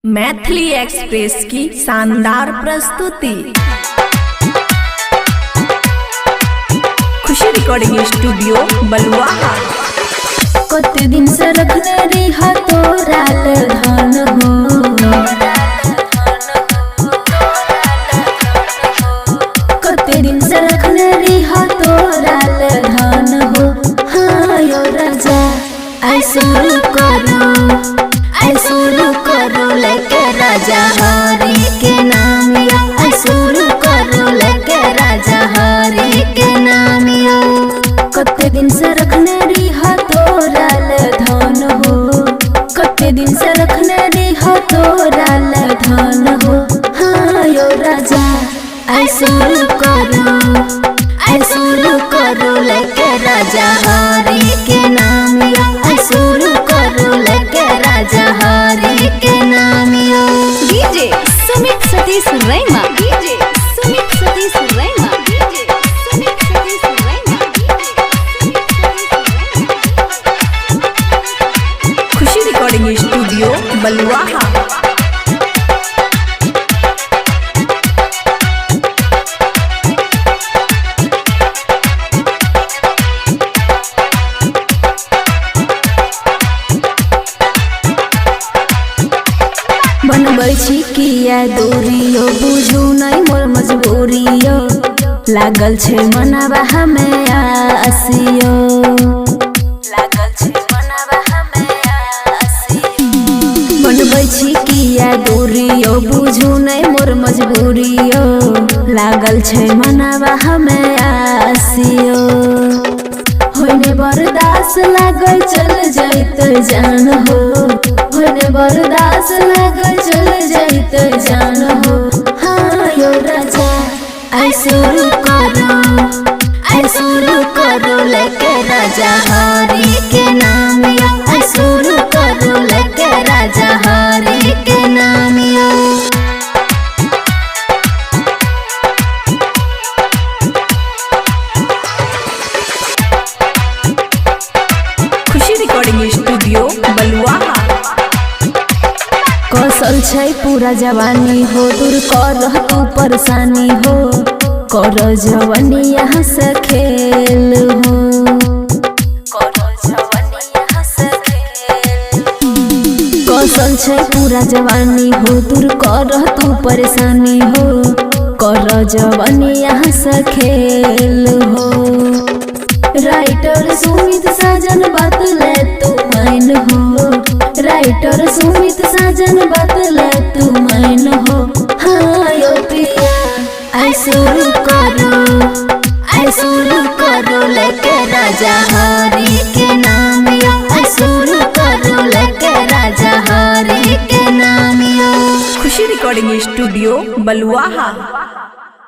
Maithili express की शानदार प्रस्तुति। खुशी रिकॉर्डिंग स्टूडियो बलुआहा। कते दिन से रखने रिहा तोरा धन हो, कते दिन से रखने रिहा तोरा धन हो। हाँ यो राजा आई शुरू करो लेके राजा हरि के नाम यो, आई शुरू करो लेके राजा हरि के नाम यो। कते दिन से रखने रिहा तोरा धन हो, कते दिन से रखने रिहा तोरा धन हो। हाँ यो राजा आई शुरू करो लेके राजा हरि के नाम यो, आई शुरू करो लेके राजा हरि के नाम यो। DJ Sumit Satish रैमा, DJ Sumit Satish रैमा, DJ Sumit Satish रैमा। खुशी रिकॉर्डिंग स्टूडियो बलुआहा। बनबै छी किया दूरियो, बुझू नहीं मोर मजबूरियो। लागल छे मनावा हमें आसियो, लागल छे मनावा हमें आसियो। बनबै छी किया दूरियो, बुझू नहीं मोर मजबूरियो। लागल छे मनावा हमें आसियो। होने बर्दाश्त लागल चल जाइत जान हो, होने बर्दाश्त लागल चल जाइत जान हो। हाँ यो राजा आई शुरू करो लेके राजा हरि के नाम यो, आई शुरू करो लेके राजा हरि के नाम यो। खुशी रिकॉर्डिंग स्टूडियो बलुआहा। कौशल छै पूरा जवानी हो, दूर कर तू परेशानी हो। कर जवानी यहाँ से खेल हो, कर जवानी यहाँ से खेल। कौशल छै पूरा जवानी हो, दूर कर तू परेशानी हो। कर जवानी यहाँ से खेल हो। राइटर सुमित साजन बात ले तू मान हो, राइटर सुमित साजन बात ले तू मान हो। हाँ यो पिया आई शुरू करो लेके राजा हरि के नाम यो, आई शुरू करो लेके राजा हरि के नाम यो। खुशी रिकॉर्डिंग स्टूडियो बलुआहा।